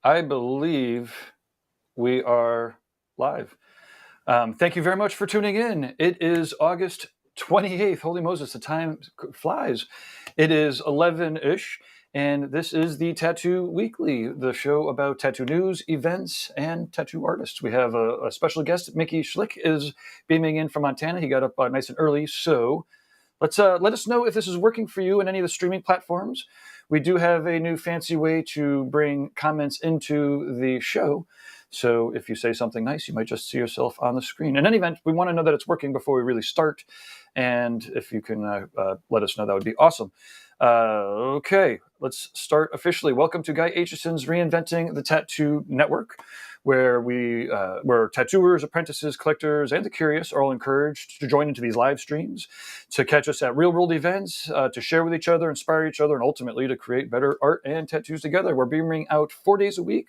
I believe we are live. Thank you very much for tuning in. It is August 28th. Holy Moses, the time flies. It is 11-ish, and this is the Tattoo Weekly, the show about tattoo news, events, and tattoo artists. We have a special guest. Mickey Schlick is beaming in from Montana. He got up nice and early, so let us know if this is working for you in any of the streaming platforms. We do have a new fancy way to bring comments into the show. So if you say something nice, you might just see yourself on the screen. In any event, we want to know that it's working before we really start. And if you can let us know, that would be awesome. Okay, let's start officially. Welcome to Guy Aitchison's Reinventing the Tattoo Network, where where tattooers, apprentices, collectors, and the curious are all encouraged to join into these live streams, to catch us at real-world events, to share with each other, inspire each other, and ultimately to create better art and tattoos together. We're beaming out 4 days a week,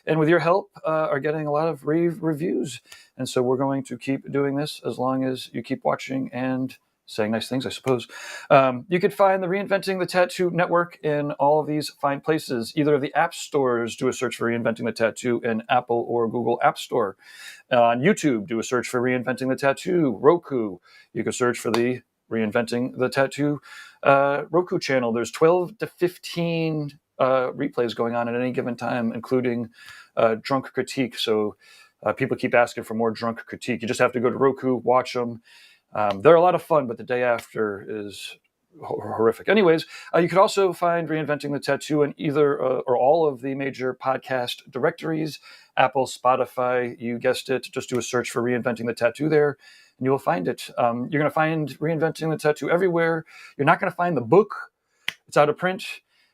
and with your help, are getting a lot of rave reviews. And so we're going to keep doing this as long as you keep watching and saying nice things, I suppose. You could find the Reinventing the Tattoo Network in all of these fine places. Either of the app stores, do a search for Reinventing the Tattoo in Apple or Google App Store. On YouTube, do a search for Reinventing the Tattoo. Roku, you can search for the Reinventing the Tattoo Roku channel. There's 12 to 15 replays going on at any given time, including drunk critique. So people keep asking for more drunk critique. You just have to go to Roku, watch them. They're a lot of fun, but the day after is horrific. Anyways, you could also find Reinventing the Tattoo in either or all of the major podcast directories, Apple, Spotify, you guessed it. Just do a search for Reinventing the Tattoo there, and you will find it. You're going to find Reinventing the Tattoo everywhere. You're not going to find the book. It's out of print.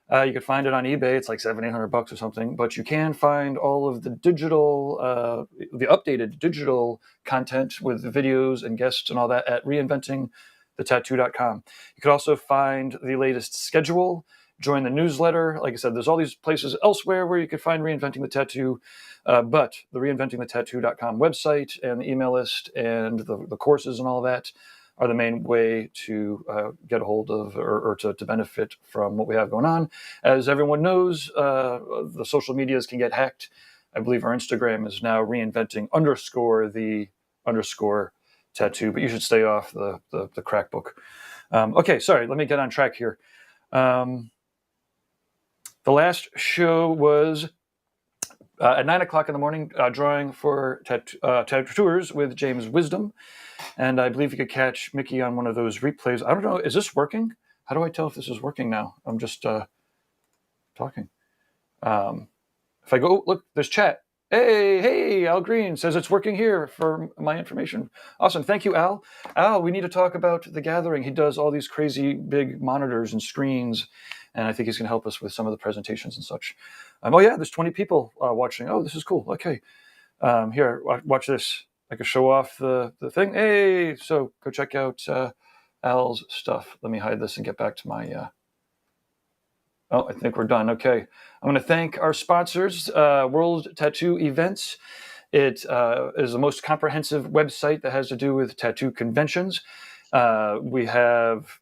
You could find it on eBay. It's like $700-800 or something. But you can find all of the digital, the updated digital content with the videos and guests and all that at reinventingthetattoo.com. You could also find the latest schedule, join the newsletter. Like I said, there's all these places elsewhere where you could find Reinventing the Tattoo. But the reinventingthetattoo.com website and the email list and the courses and all that are the main way to get a hold of or to benefit from what we have going on. As everyone knows, the social medias can get hacked. I believe our Instagram is now reinventing_the_tattoo, but you should stay off the crack book. Okay, sorry, let me get on track here. The last show was at 9 o'clock in the morning, drawing for tattooers with James Wisdom. And I believe you could catch Mickey on one of those replays. I don't know, is this working? How do I tell if this is working now? I'm just talking. If I go, look, there's chat. Hey, Al Green says it's working here for my information. Awesome, thank you, Al. Al, we need to talk about The Gathering. He does all these crazy big monitors and screens, and I think he's going to help us with some of the presentations and such. Oh yeah, there's 20 people watching. Oh, this is cool. Okay, here, watch this. I could show off the thing. Hey, so go check out Al's stuff. Let me hide this and get back to my... Oh, I think we're done. Okay. I'm going to thank our sponsors, World Tattoo Events. It is the most comprehensive website that has to do with tattoo conventions. We have...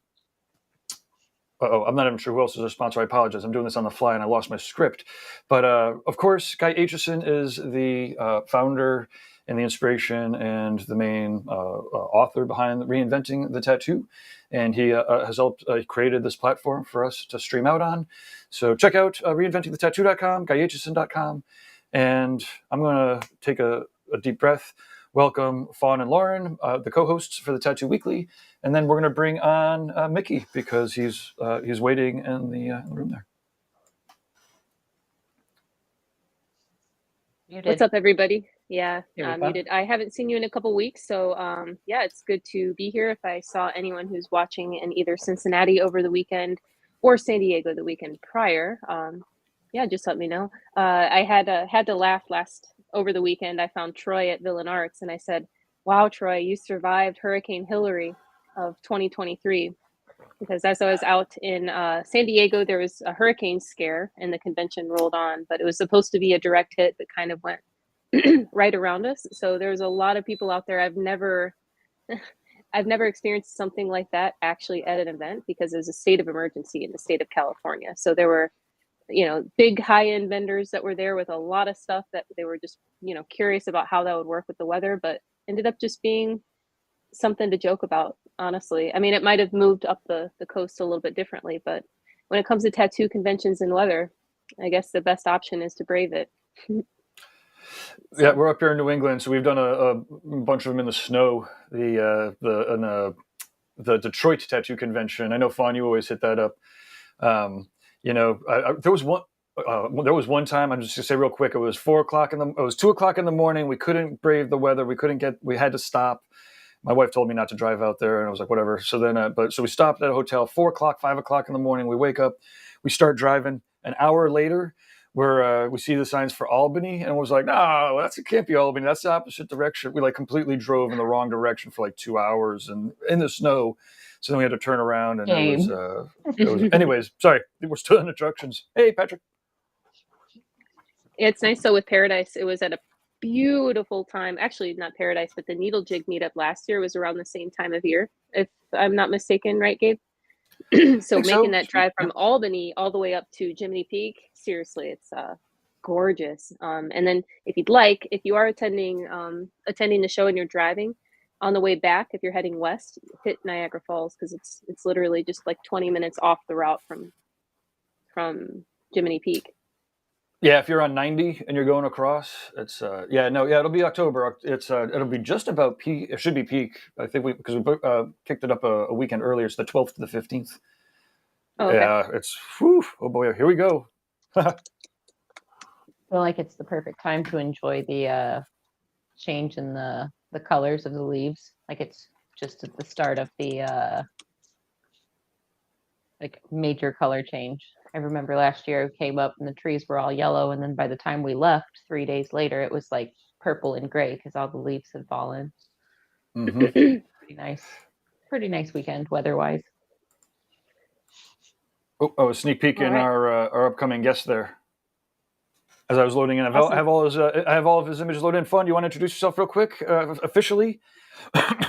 I'm not even sure who else is a sponsor. I apologize. I'm doing this on the fly and I lost my script. But of course, Guy Aitchison is the founder and the inspiration and the main author behind Reinventing the Tattoo. And he has helped created this platform for us to stream out on. So check out reinventingthetattoo.com, guyaitchison.com. And I'm going to take a deep breath. Welcome Fawn and Lauren, the co-hosts for the Tattoo Weekly. And then we're going to bring on Mickey because he's waiting in the room there. Muted. What's up, everybody? Yeah, muted. I haven't seen you in a couple weeks, so yeah, it's good to be here. If I saw anyone who's watching in either Cincinnati over the weekend or San Diego the weekend prior, yeah, just let me know. I had to laugh over the weekend. I found Troy at Villain Arts, and I said, "Wow, Troy, you survived Hurricane Hillary of 2023." Because as I was out in San Diego, there was a hurricane scare and the convention rolled on, but it was supposed to be a direct hit that kind of went right around us. So there's a lot of people out there. I've never experienced something like that actually at an event because there's a state of emergency in the state of California. So there were big high-end vendors that were there with a lot of stuff that they were just, curious about how that would work with the weather, but ended up just being something to joke about, honestly. I mean, it might have moved up the coast a little bit differently, but when it comes to tattoo conventions and weather, I guess the best option is to brave it. Yeah, we're up here in New England, so we've done a bunch of them in the snow. The Detroit Tattoo Convention. I know, Fawn, you always hit that up. There was one. There was one time. I'm just gonna say real quick. It was 4 o'clock It was 2 o'clock in the morning. We couldn't brave the weather. We had to stop. My wife told me not to drive out there, and I was like, whatever. So then, so we stopped at a hotel. 4 o'clock, 5 o'clock in the morning. We wake up. We start driving. An hour later, we see the signs for Albany, and it was like, no, it can't be Albany. That's the opposite direction. We completely drove in the wrong direction for 2 hours and in the snow. So then we had to turn around, and it was. Anyways, sorry, we're still in instructions. Hey, Patrick. It's nice. So with Paradise, it was at a beautiful time. Actually, not Paradise, but the Needle Jig meetup last year was around the same time of year, if I'm not mistaken, right, Gabe? So making that drive from Albany all the way up to Jiminy Peak, seriously, it's gorgeous. And then if you are attending the show and you're driving, on the way back, if you're heading west, hit Niagara Falls, because it's literally just 20 minutes off the route from Jiminy Peak. Yeah, if you're on 90 and you're going across, it's it'll be October. It'll be just about peak. It should be peak. I think because we kicked it up a weekend earlier. It's the 12th to the 15th. Oh, okay. Yeah, it's whew, oh boy, here we go. I feel like it's the perfect time to enjoy the change in the colors of the leaves. It's just at the start of the major color change. I remember last year I came up and the trees were all yellow, and then by the time we left 3 days later, it was purple and gray because all the leaves had fallen. Mm-hmm. Pretty nice weekend weather-wise. Oh, a sneak peek in our upcoming guest there. As I was loading in, I have all of his images loaded in. Fun, you want to introduce yourself real quick, officially?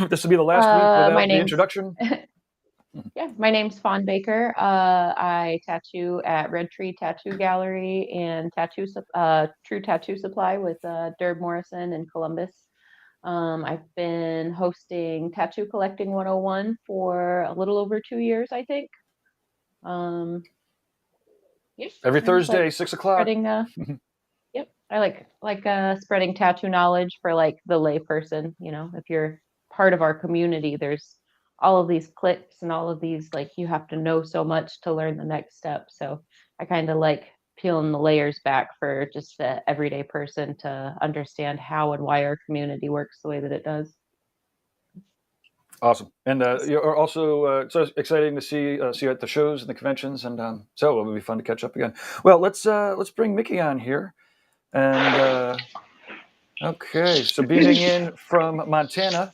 This will be the last week without the introduction. Yeah, my name's Fawn Baker. I tattoo at Red Tree Tattoo Gallery and True Tattoo Supply with Derb Morrison in Columbus. I've been hosting Tattoo Collecting 101 for a little over 2 years, I think. Every Thursday, 6 o'clock. Yep, I like spreading tattoo knowledge for the lay person. If you're part of our community, there's all of these clips and all of these you have to know so much to learn the next step. So I kind of like peeling the layers back for just the everyday person to understand how and why our community works the way that it does. Awesome, and you're also so exciting to see you at the shows and the conventions, and so it will be fun to catch up again. Well, let's bring Mickey on here, and okay, so beaming in from Montana.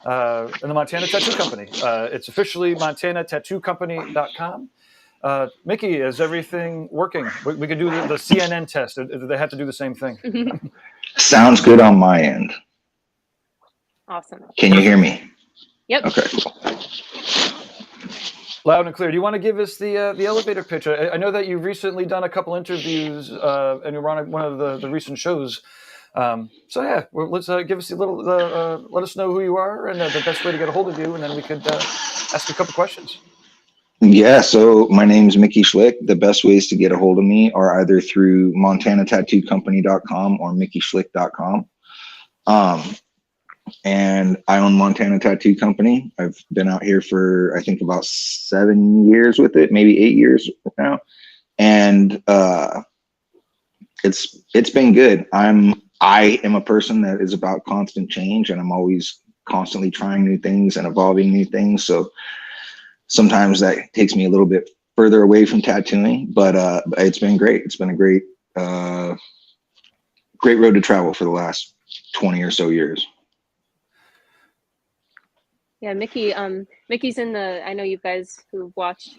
And the Montana Tattoo Company. It's officially MontanaTattooCompany.com. Mickey, is everything working? We could do the CNN test. Do they have to do the same thing? Sounds good on my end. Awesome. Can you hear me? Yep. Okay, cool. Loud and clear. Do you want to give us the elevator pitch? I know that you've recently done a couple interviews and you're on one of the recent shows. So yeah, let's give us a little. Let us know who you are and the best way to get a hold of you, and then we could ask a couple questions. Yeah, so my name is Mickey Schlick. The best ways to get a hold of me are either through MontanaTattooCompany.com or MickeySchlick.com. And I own Montana Tattoo Company. I've been out here for I think about 7 years with it, maybe 8 years now, and it's been good. I am a person that is about constant change, and I'm always constantly trying new things and evolving new things. So sometimes that takes me a little bit further away from tattooing, but it's been great. It's been a great road to travel for the last 20 or so years. Yeah, Mickey's in I know you guys who've watched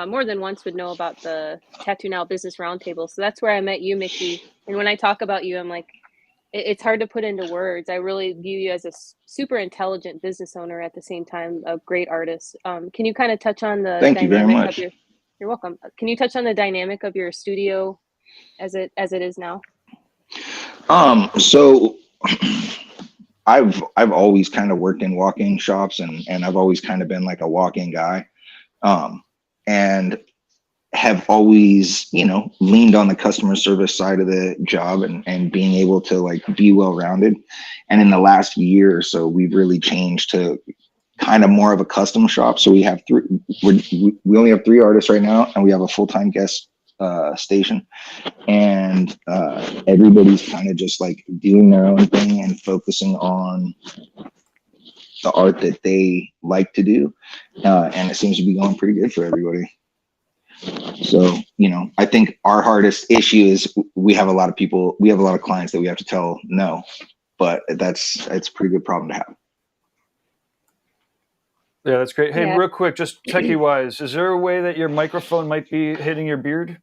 more than once would know about the Tattoo Now Business Roundtable. So that's where I met you, Mickey. And when I talk about you, I'm like, it's hard to put into words. I really view you as a super intelligent business owner at the same time, a great artist. Can you kind of touch on the Thank you very much. You're welcome. Can you touch on the dynamic of your studio as it is now? So I've always kind of worked in walk-in shops, and I've always kind of been like a walk-in guy. And have always, leaned on the customer service side of the job, and being able to like be well-rounded. And in the last year or so, we've really changed to kind of more of a custom shop. So we have we only have 3 artists right now, and we have a full-time guest station, and everybody's kind of just like doing their own thing and focusing on the art that they like to do. And it seems to be going pretty good for everybody. So, I think our hardest issue is we have a lot of clients that we have to tell no, but it's a pretty good problem to have. Yeah, that's great. Hey, Yeah. real quick, just techie wise, is there a way that your microphone might be hitting your beard?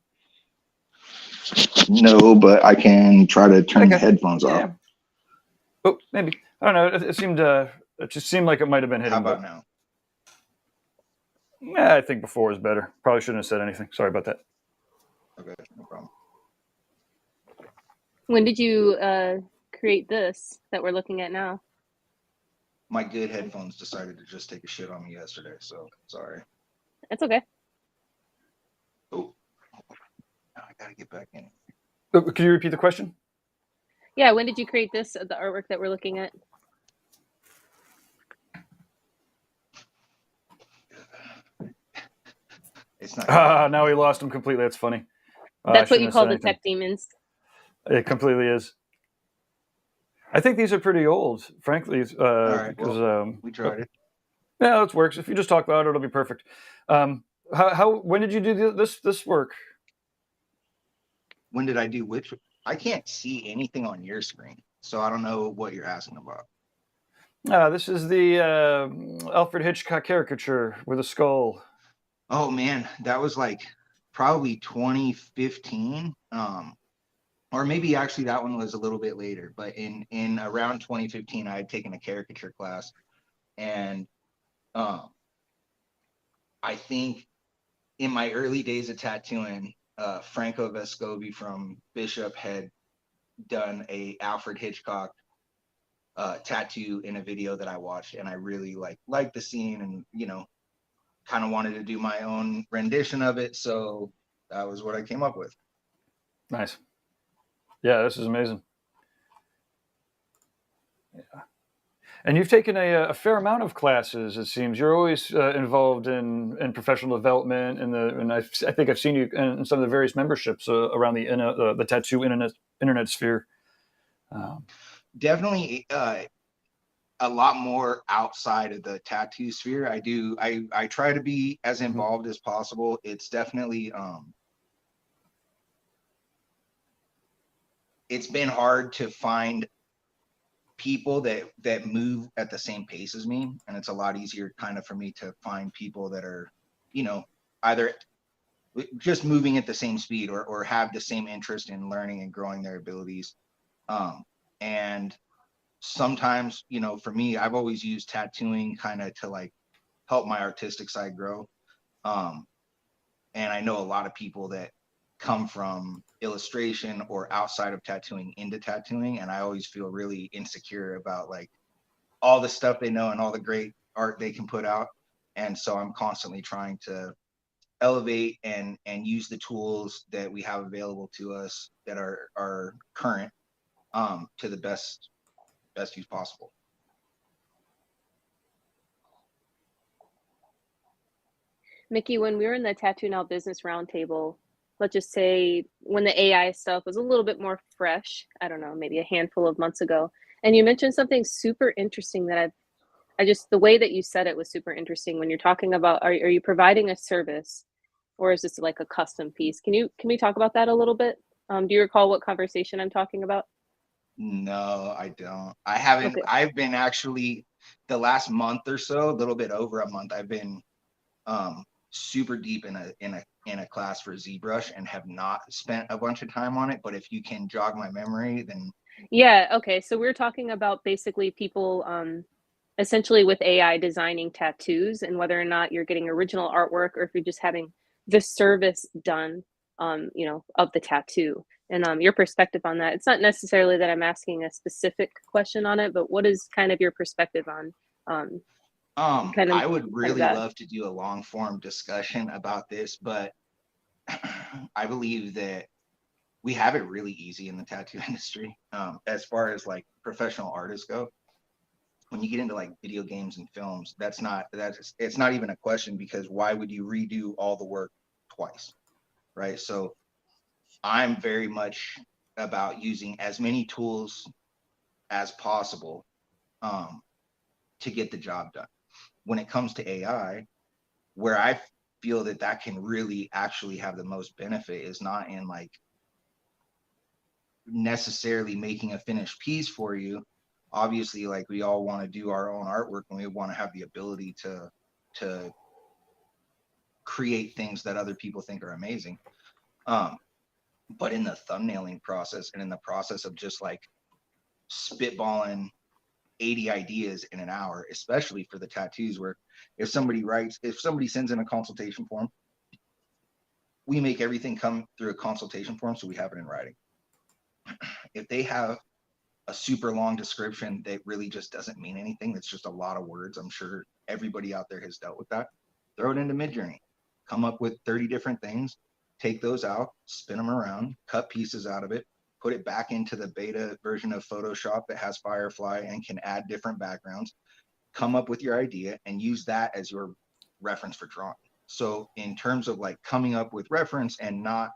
No, but I can try to turn the headphones off. Oh, maybe. I don't know. It just seemed like it might have been hitting. How about now? Yeah, I think before was better. Probably shouldn't have said anything. Sorry about that. Okay, no problem. When did you create this that we're looking at now? My good headphones decided to just take a shit on me yesterday, so sorry. That's okay. Oh, now I gotta get back in. Can you repeat the question? Yeah, when did you create this, the artwork that we're looking at? It's not. Now we lost him completely. That's funny. That's what you call the tech demons. It completely is. I think these are pretty old, frankly. All right, because we tried it. Yeah, it works. If you just talk about it, it'll be perfect. When did you do this work? When did I do which? I can't see anything on your screen, so I don't know what you're asking about. This is the Alfred Hitchcock caricature with a skull. Oh man, that was like probably 2015. Or maybe actually that one was a little bit later, but in around 2015, I had taken a caricature class, and I think in my early days of tattooing, Franco Vescovi from Bishop had done a Alfred Hitchcock tattoo in a video that I watched, and I really liked the scene, and kind of wanted to do my own rendition of it, so that was what I came up with. Nice. Yeah, this is amazing. Yeah. And you've taken a fair amount of classes, it seems. You're always involved in professional development, and I think I've seen you in some of the various memberships around the tattoo internet sphere. Definitely a lot more outside of the tattoo sphere. I try to be as involved as possible. It's definitely it's been hard to find people that move at the same pace as me, and it's a lot easier kind of for me to find people that are either just moving at the same speed or have the same interest in learning and growing their abilities. And sometimes, for me, I've always used tattooing kind of to like help my artistic side grow. And I know a lot of people that come from illustration or outside of tattooing into tattooing, and I always feel really insecure about like all the stuff they know and all the great art they can put out. And so I'm constantly trying to elevate and use the tools that we have available to us that are current to the best use possible. Mickey, when we were in the Tattoo Now Business Roundtable, let's just say when the AI stuff was a little bit more fresh, I don't know, maybe a handful of months ago, and you mentioned something super interesting that I just, the way that you said it was super interesting when you're talking about, are you providing a service or is this like a custom piece? Can we talk about that a little bit? Do you recall what conversation I'm talking about? No, I don't. I haven't. Okay. I've been actually the last month or so, a little bit over a month, I've been super deep in a class for ZBrush and have not spent a bunch of time on it. But if you can jog my memory, then yeah. Okay, so we're talking about basically people essentially with AI designing tattoos, and whether or not you're getting original artwork or if you're just having the service done, you know, of the tattoo. And your perspective on that. It's not necessarily that I'm asking a specific question on it, but what is kind of your perspective on I would really love to do a long form discussion about this, but I believe that we have it really easy in the tattoo industry. As far as like professional artists go, when you get into like video games and films, it's not even a question, because why would you redo all the work twice, right? So I'm very much about using as many tools as possible to get the job done. When it comes to AI, where I feel that can really actually have the most benefit is not in like necessarily making a finished piece for you. Obviously, like we all want to do our own artwork and we want to have the ability to create things that other people think are amazing. But in the thumbnailing process and in the process of just like spitballing 80 ideas in an hour, especially for the tattoos, where if somebody sends in a consultation form, we make everything come through a consultation form, so we have it in writing. If they have a super long description that really just doesn't mean anything, that's just a lot of words, I'm sure everybody out there has dealt with that, throw it into Midjourney, come up with 30 different things, take those out, spin them around, cut pieces out of it, put it back into the beta version of Photoshop that has Firefly and can add different backgrounds, come up with your idea and use that as your reference for drawing. So in terms of like coming up with reference and not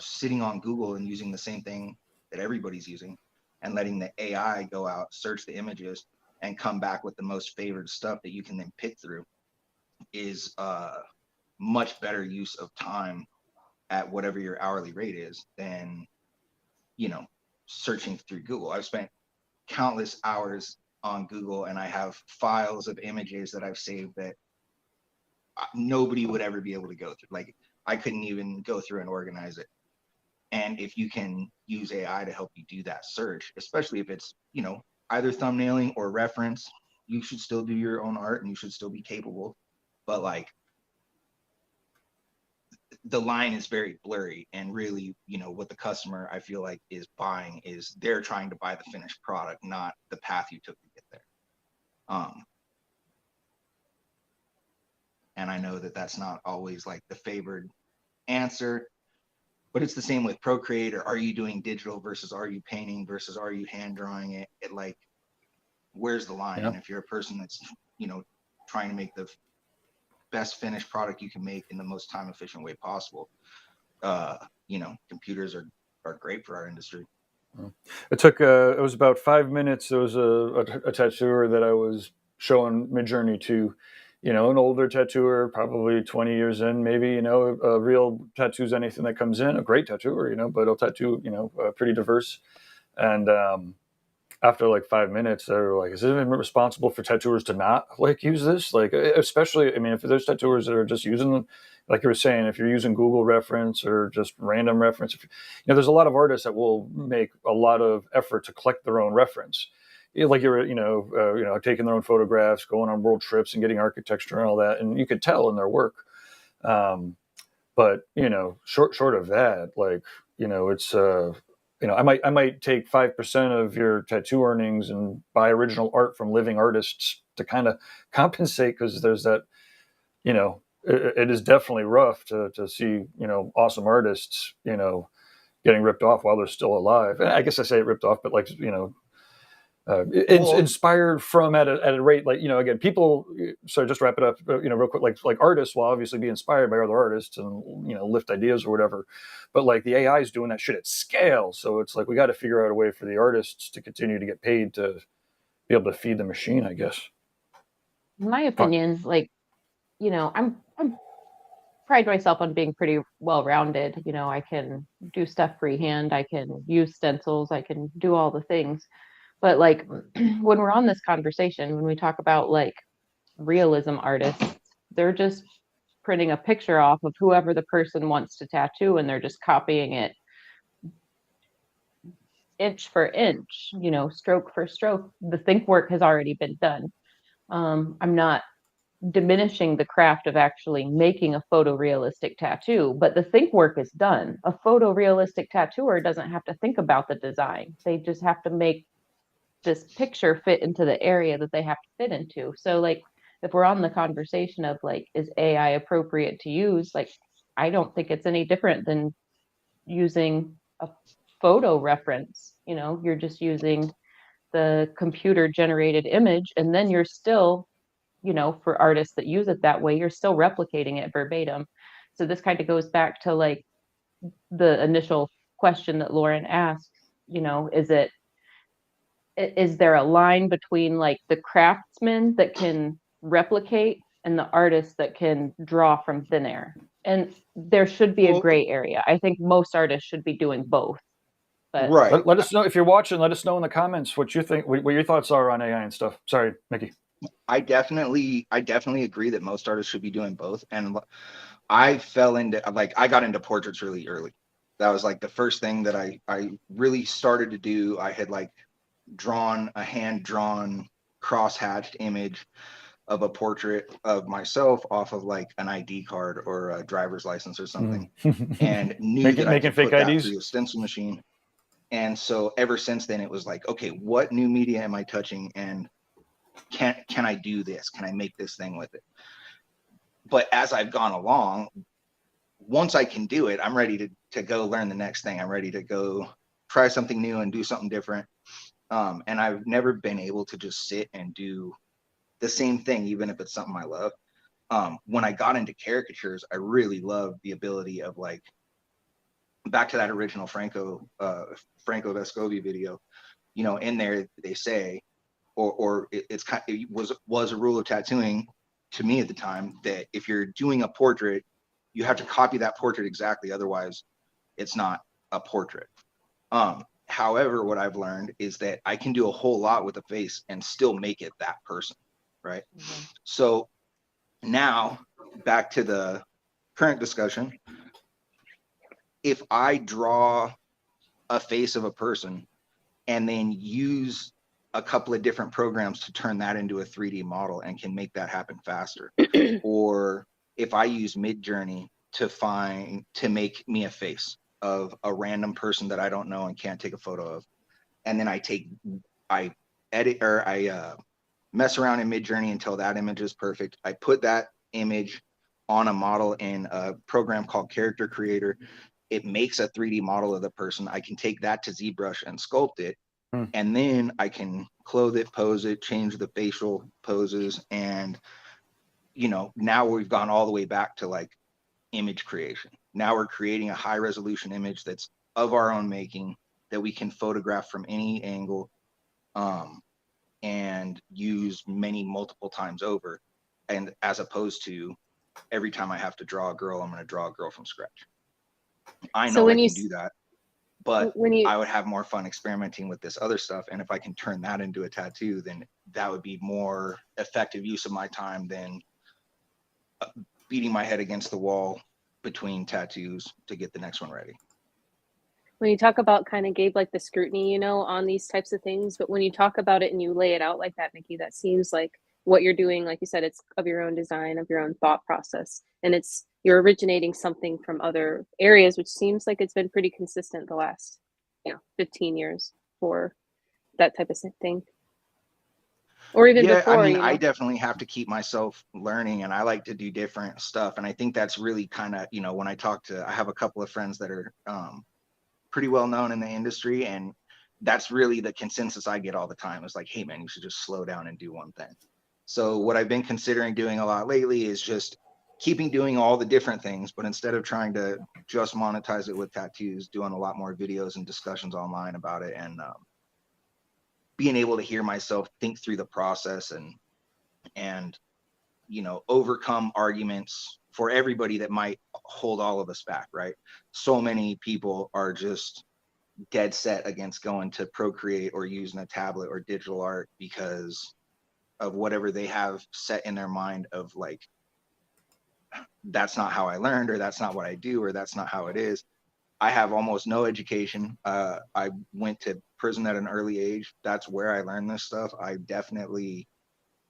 sitting on Google and using the same thing that everybody's using and letting the AI go out, search the images and come back with the most favored stuff that you can then pick through, is much better use of time at whatever your hourly rate is than, you know, searching through Google. I've spent countless hours on Google and I have files of images that I've saved that nobody would ever be able to go through. Like I couldn't even go through and organize it. And if you can use AI to help you do that search, especially if it's, you know, either thumbnailing or reference, you should still do your own art and you should still be capable. But like the line is very blurry, and really, you know, what the customer I feel like is buying is they're trying to buy the finished product, not the path you took to get there. And I know that that's not always like the favored answer, but it's the same with Procreate, or are you doing digital versus are you painting versus are you hand drawing it? It like, where's the line? Yeah. And if you're a person that's, you know, trying to make the best finished product you can make in the most time efficient way possible, you know, computers are great for our industry. It was about 5 minutes. There was a tattooer that I was showing Midjourney to, you know, an older tattooer, probably 20 years in, maybe, you know, a real tattoos anything that comes in, a great tattooer, you know, but he'll tattoo, you know, pretty diverse. And after like 5 minutes, they were like, is it even responsible for tattooers to not like use this? Like, especially, I mean, if there's tattooers that are just using them, like you were saying, if you're using Google reference or just random reference, you know, there's a lot of artists that will make a lot of effort to collect their own reference. Like you're, you know, taking their own photographs, going on world trips and getting architecture and all that. And you could tell in their work. But, you know, short of that, like, you know, it's, you know, I might take 5% of your tattoo earnings and buy original art from living artists to kind of compensate, because there's that, you know, it is definitely rough to see, you know, awesome artists, you know, getting ripped off while they're still alive. And I guess I say ripped off, but like, you know, inspired from at a rate, like, you know, again, people, so just wrap it up, you know, real quick, like artists will obviously be inspired by other artists and, you know, lift ideas or whatever, but like the AI is doing that shit at scale. So it's like, we got to figure out a way for the artists to continue to get paid to be able to feed the machine, I guess. In my opinion, like, you know, I'm pride myself on being pretty well-rounded. You know, I can do stuff freehand, I can use stencils, I can do all the things. But like when we're on this conversation, when we talk about like realism artists, they're just printing a picture off of whoever the person wants to tattoo, and they're just copying it inch for inch, you know, stroke for stroke. The think work has already been done. I'm not diminishing the craft of actually making a photorealistic tattoo, but the think work is done. A photorealistic tattooer doesn't have to think about the design. They just have to make this picture fit into the area that they have to fit into. So like if we're on the conversation of like, is AI appropriate to use? Like, I don't think it's any different than using a photo reference. You know, you're just using the computer generated image, and then you're still, you know, for artists that use it that way, you're still replicating it verbatim. So this kind of goes back to like the initial question that Lauren asked, you know, is there a line between like the craftsman that can replicate and the artist that can draw from thin air? And there should be a gray area. I think most artists should be doing both. But Right. Let us know if you're watching. Let us know in the comments what you think, what your thoughts are on AI and stuff. Sorry, Mickey. I definitely agree that most artists should be doing both. And I fell into, like, I got into portraits really early. That was like the first thing that I really started to do. I had like drawn a hand-drawn cross-hatched image of a portrait of myself off of like an ID card or a driver's license or something, and knew that I could fake put that IDs through a stencil machine. And so ever since then, it was like, okay, what new media am I touching, and can I do this? Can I make this thing with it? But as I've gone along, once I can do it, I'm ready to go learn the next thing. I'm ready to go try something new and do something different. And I've never been able to just sit and do the same thing, even if it's something I love. When I got into caricatures, I really loved the ability of like, back to that original Franco Vescovi video, you know, in there they say, it was a rule of tattooing to me at the time, that if you're doing a portrait, you have to copy that portrait exactly, otherwise it's not a portrait. However, what I've learned is that I can do a whole lot with a face and still make it that person, right? Mm-hmm. So now back to the current discussion. If I draw a face of a person and then use a couple of different programs to turn that into a 3D model and can make that happen faster, or if I use Midjourney to make me a face of a random person that I don't know and can't take a photo of, and then I edit, or I mess around in Midjourney until that image is perfect. I put that image on a model in a program called Character Creator. It makes a 3D model of the person. I can take that to ZBrush and sculpt it. And then I can clothe it, pose it, change the facial poses. And, you know, now we've gone all the way back to like image creation. Now we're creating a high resolution image that's of our own making, that we can photograph from any angle, and use multiple times over. And as opposed to every time I have to draw a girl, I'm going to draw a girl from scratch. I know I can do that, but I would have more fun experimenting with this other stuff. And if I can turn that into a tattoo, then that would be more effective use of my time than beating my head against the wall between tattoos to get the next one ready. When you talk about, kind of, Gabe, like the scrutiny, you know, on these types of things, but when you talk about it and you lay it out like that, Mickey, that seems like what you're doing, like you said, it's of your own design, of your own thought process, and you're originating something from other areas, which seems like it's been pretty consistent the last, 15 years for that type of thing. Or even before. I mean, I definitely have to keep myself learning, and I like to do different stuff. And I think that's really kind of, when I have a couple of friends that are pretty well known in the industry, and that's really the consensus I get all the time. It's like, hey man, you should just slow down and do one thing. So what I've been considering doing a lot lately is just doing all the different things, but instead of trying to just monetize it with tattoos, doing a lot more videos and discussions online about it, and being able to hear myself think through the process and overcome arguments for everybody that might hold all of us back, right? So many people are just dead set against going to Procreate or using a tablet or digital art because of whatever they have set in their mind of like, that's not how I learned, or that's not what I do, or that's not how it is. I have almost no education. I went to prison at an early age. That's where I learned this stuff. I definitely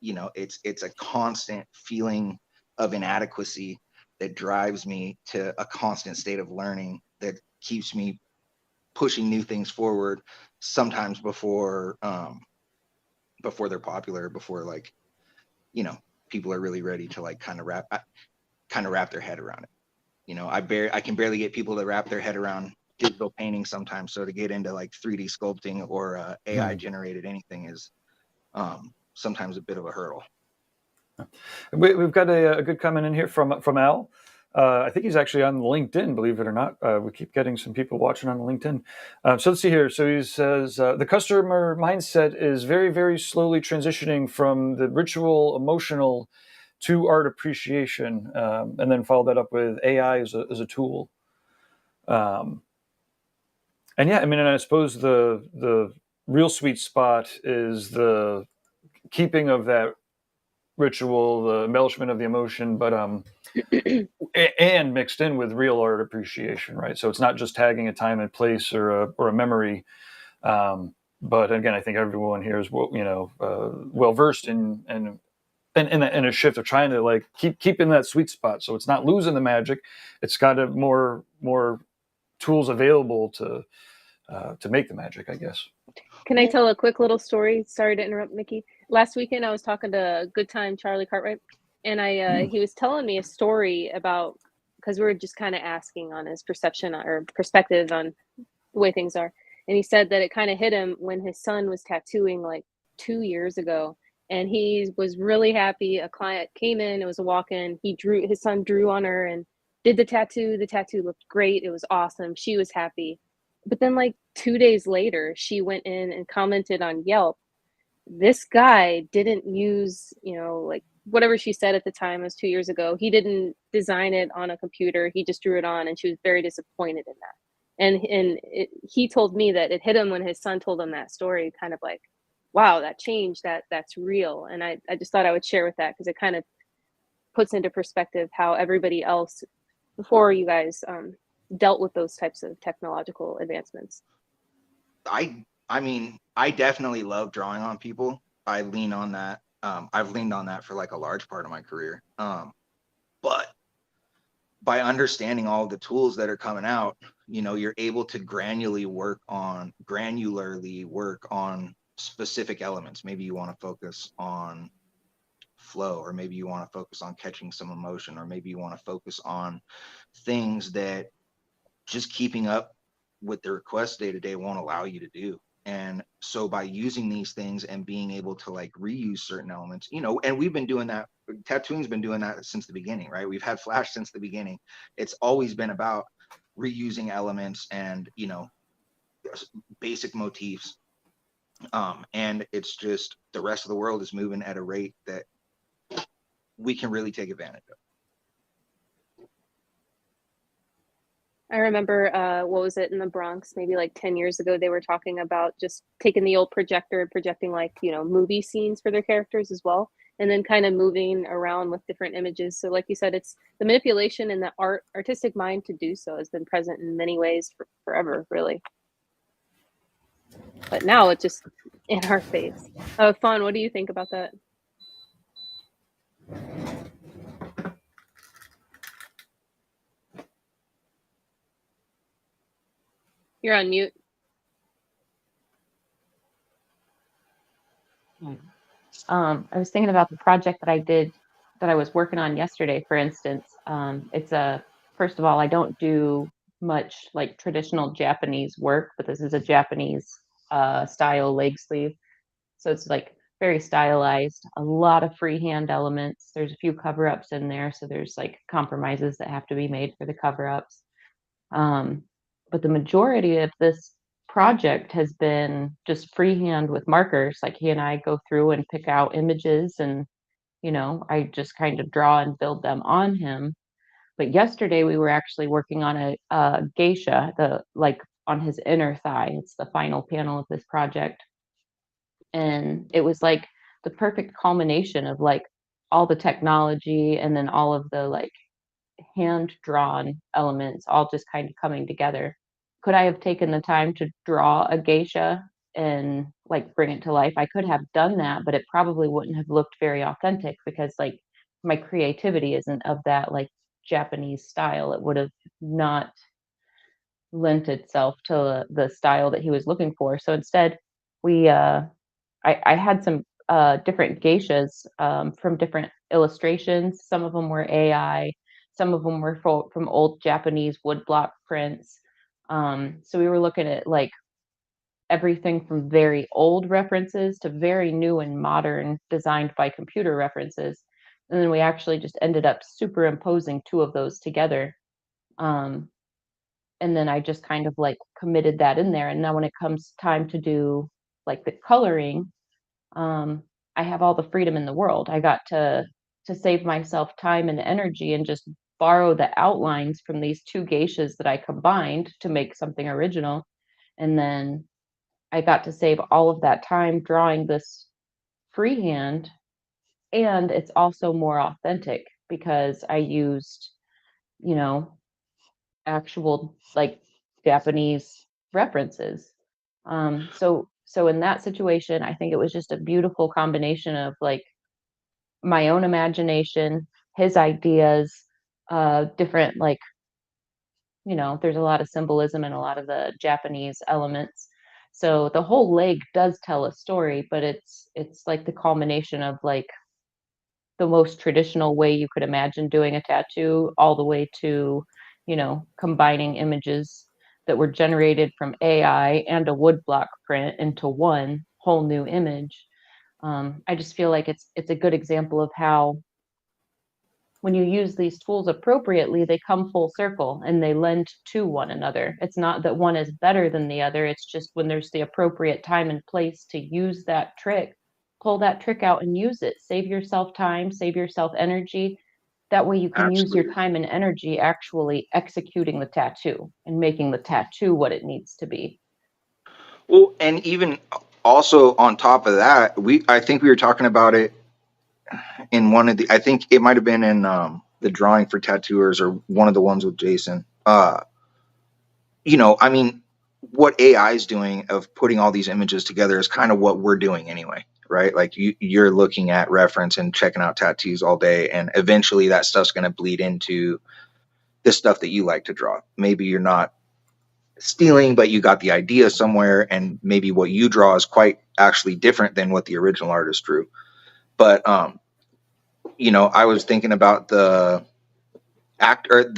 you know, it's a constant feeling of inadequacy that drives me to a constant state of learning that keeps me pushing new things forward, sometimes before they're popular, before, like, you know, people are really ready to like kind of wrap their head around it. You know, I can barely get people to wrap their head around digital painting sometimes. So to get into like 3D sculpting or AI generated anything is sometimes a bit of a hurdle. We've got a good comment in here from Al. I think he's actually on LinkedIn, believe it or not. We keep getting some people watching on LinkedIn. So let's see here. So he says, the customer mindset is very, very slowly transitioning from the ritual, emotional to art appreciation. And then follow that up with AI as a tool. And yeah, I mean, and I suppose the real sweet spot is the keeping of that ritual, the embellishment of the emotion, but and mixed in with real art appreciation, right? So it's not just tagging a time and place or a memory. But again, I think everyone here is well versed in a shift of trying to like keep in that sweet spot, so it's not losing the magic. It's got more tools available to make the magic, I guess. Can I tell a quick little story? Sorry to interrupt, Mickey. Last weekend, I was talking to Good Time Charlie Cartwright, and he was telling me a story about, because we were just kind of asking on his perception or perspective on the way things are. And he said that it kind of hit him when his son was tattooing like 2 years ago. And he was really happy. A client came in, it was a walk-in. His son drew on her and did the tattoo. The tattoo looked great. It was awesome. She was happy. But then like 2 days later, she went in and commented on Yelp. This guy didn't use, like whatever she said at the time, was 2 years ago. He didn't design it on a computer. He just drew it on, and she was very disappointed in that. And he told me that it hit him when his son told him that story, kind of like, wow, that changed, that's real. And I just thought I would share with that, because it kind of puts into perspective how everybody else before you guys dealt with those types of technological advancements. I mean, I definitely love drawing on people. I lean on that. I've leaned on that for like a large part of my career. But by understanding all the tools that are coming out, you're able to granularly work on specific elements. Maybe you want to focus on flow, or maybe you want to focus on catching some emotion, or maybe you want to focus on things that just keeping up with the requests day to day won't allow you to do. And so by using these things and being able to like reuse certain elements, and we've been doing that, tattooing's been doing that since the beginning, right? We've had Flash since the beginning. It's always been about reusing elements and, basic motifs. And it's just the rest of the world is moving at a rate that we can really take advantage of. I remember, what was it, in the Bronx, maybe like 10 years ago, they were talking about just taking the old projector and projecting like, movie scenes for their characters as well, and then kind of moving around with different images. So like you said, it's the manipulation and the artistic mind to do so has been present in many ways forever, really. But now it's just in our face. Fawn, what do you think about that? You're on mute. I was thinking about the project that I was working on yesterday, for instance. First of all, I don't do much like traditional Japanese work, but this is a Japanese style leg sleeve. So it's like very stylized, a lot of freehand elements. There's a few cover-ups in there, so there's like compromises that have to be made for the cover-ups. But the majority of this project has been just freehand with markers. Like he and I go through and pick out images, and I just kind of draw and build them on him. But yesterday we were actually working on a geisha, on his inner thigh. It's the final panel of this project. And it was like the perfect culmination of like all the technology and then all of the like hand drawn elements all just kind of coming together. Could I have taken the time to draw a geisha and like bring it to life. I could have done that, but it probably wouldn't have looked very authentic because like my creativity isn't of that like Japanese style. It would have not lent itself to the style that he was looking for. So instead, we I had some different geishas from different illustrations. Some of them were AI, some of them were from old Japanese woodblock prints. So we were looking at like everything from very old references to very new and modern designed by computer references. And then we actually just ended up superimposing two of those together. Um, and then I just kind of like committed that in there. And now when it comes time to do like the coloring, um, I have all the freedom in the world. I got to save myself time and energy and just borrow the outlines from these two geishas that I combined to make something original. And then I got to save all of that time drawing this freehand. And it's also more authentic because I used, you know, actual like Japanese references. So in that situation, I think it was just a beautiful combination of like my own imagination, his ideas, different like, there's a lot of symbolism in a lot of the Japanese elements. So the whole leg does tell a story, but it's like the culmination of like the most traditional way you could imagine doing a tattoo, all the way to, combining images that were generated from AI and a woodblock print into one whole new image. I just feel like it's a good example of how when you use these tools appropriately, they come full circle and they lend to one another. It's not that one is better than the other. It's just when there's the appropriate time and place to use that trick, pull that trick out and use it. Save yourself time, save yourself energy. That way you can use your Absolutely. time and energy actually executing the tattoo and making the tattoo what it needs to be. Well, and even also on top of that, I think we were talking about it in one of the, I think it might have been in the drawing for tattooers or one of the ones with Jason. I mean, what AI is doing of putting all these images together is kind of what we're doing anyway, right? Like you're looking at reference and checking out tattoos all day, and eventually that stuff's going to bleed into the stuff that you like to draw. Maybe you're not stealing, but you got the idea somewhere, and maybe what you draw is quite actually different than what the original artist drew. But I was thinking about the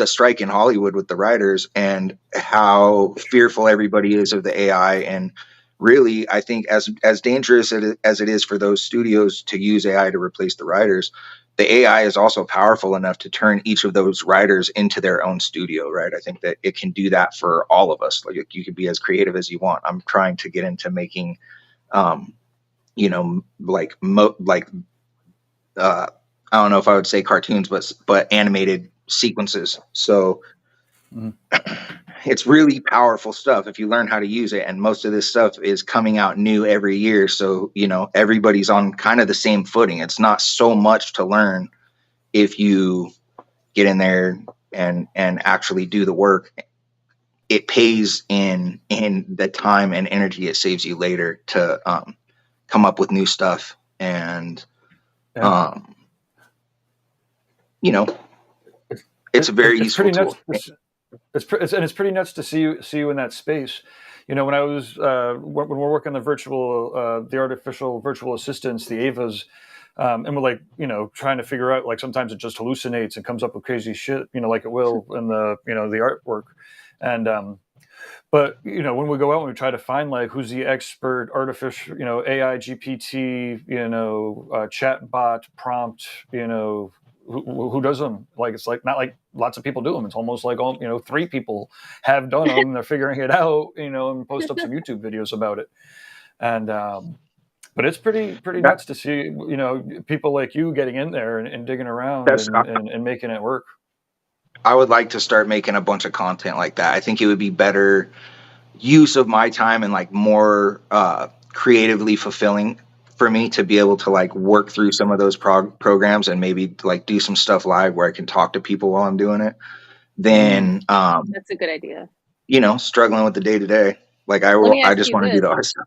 strike in Hollywood with the writers and how fearful everybody is of the AI. And really, I think as dangerous as it is for those studios to use AI to replace the writers, the AI is also powerful enough to turn each of those writers into their own studio, right? I think that it can do that for all of us. Like you could be as creative as you want. I'm trying to get into making, I don't know if I would say cartoons, but animated sequences. So it's really powerful stuff if you learn how to use it. And most of this stuff is coming out new every year. So, everybody's on kind of the same footing. It's not so much to learn if you get in there and actually do the work. It pays in the time and energy it saves you later to come up with new stuff. And, it's a very useful tool. It's pretty nuts to see you in that space. When I was when we're working the artificial virtual assistants, the Avas, and we're like trying to figure out, like, sometimes it just hallucinates and comes up with crazy shit, like it will in the the artwork, and but when we go out and we try to find like who's the expert artificial AI GPT chat bot prompt who does them, like it's like not like lots of people do them. It's almost like all 3 people have done them. They're figuring it out, and post up some YouTube videos about it. And but it's pretty nuts to see people like you getting in there and digging around and making it work. I would like to start making a bunch of content like that. I think it would be better use of my time and like more creatively fulfilling for me to be able to like work through some of those programs and maybe like do some stuff live where I can talk to people while I'm doing it. Then that's a good idea. Struggling with the day to day. Like I just want to do the art stuff.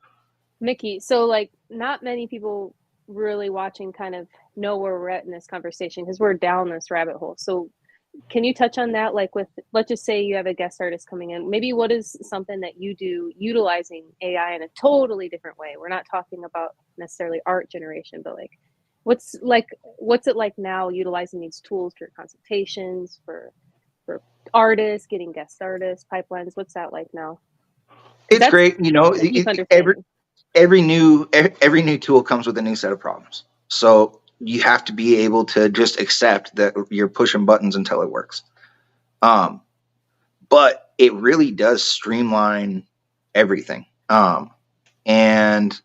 Mickey, so like not many people really watching kind of know where we're at in this conversation because we're down this rabbit hole. So can you touch on that? Like with, let's just say you have a guest artist coming in. Maybe what is something that you do utilizing AI in a totally different way? We're not talking about necessarily art generation, but what's it like now utilizing these tools for consultations, for artists, getting guest artists, pipelines? What's that like now? It's That's great. You know, a deep every understanding. every new tool comes with a new set of problems. So you have to be able to just accept that you're pushing buttons until it works. But it really does streamline everything. And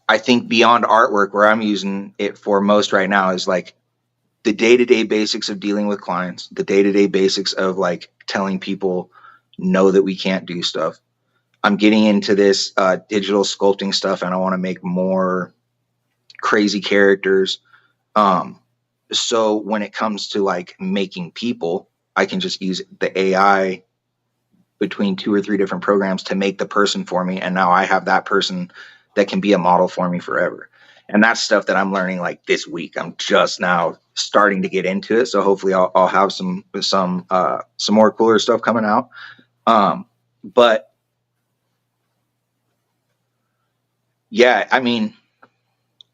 I think beyond artwork, where I'm using it for most right now is like the day-to-day basics of dealing with clients, the day-to-day basics of like telling people no that we can't do stuff. I'm getting into this digital sculpting stuff, and I want to make more crazy characters. So when it comes to like making people, I can just use the AI between 2 or 3 different programs to make the person for me, and now I have that person that can be a model for me forever. And that's stuff that I'm learning like this week. I'm just now starting to get into it, so hopefully I'll have some more cooler stuff coming out. But yeah, I mean,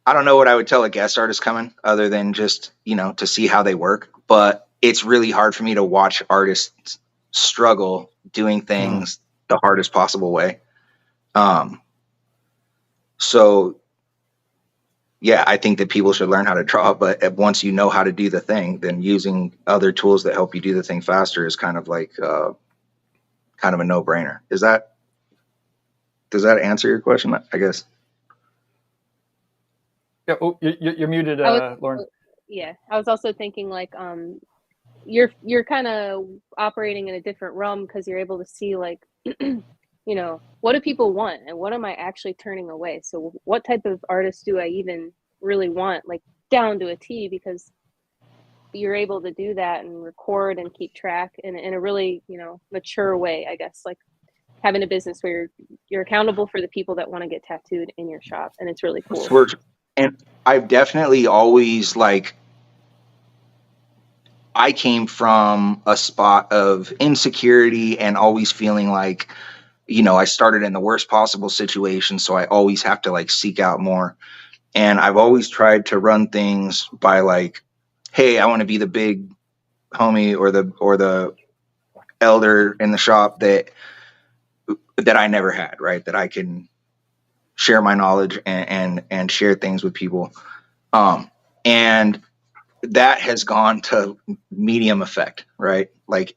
I don't know what I would tell a guest artist coming other than just, to see how they work. But it's really hard for me to watch artists struggle doing things the hardest possible way. So yeah, I think that people should learn how to draw, but once you know how to do the thing, then using other tools that help you do the thing faster is kind of like kind of a no-brainer. Does that answer your question? I guess. Yeah. Oh, you're muted, Lauren. Yeah, I was also thinking like you're kind of operating in a different realm because you're able to see like what do people want and what am I actually turning away? So what type of artist do I even really want, like down to a T, because you're able to do that and record and keep track in a really mature way, I guess, like having a business where you're accountable for the people that want to get tattooed in your shop, and it's really cool. And I've definitely always I came from a spot of insecurity and always feeling like, I started in the worst possible situation, so I always have to seek out more. And I've always tried to run things by like, hey, I want to be the big homie or the elder in the shop that I never had, right? That I can share my knowledge and share things with people. And that has gone to medium effect, right? Like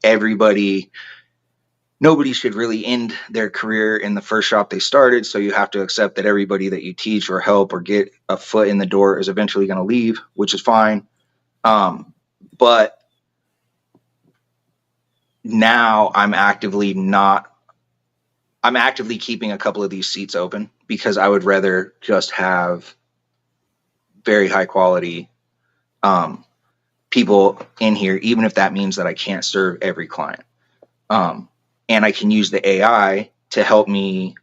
nobody should really end their career in the first shop they started. So you have to accept that everybody that you teach or help or get a foot in the door is eventually going to leave, which is fine. But now I'm actively keeping a couple of these seats open because I would rather just have very high quality people in here, even if that means that I can't serve every client. And I can use the AI to help me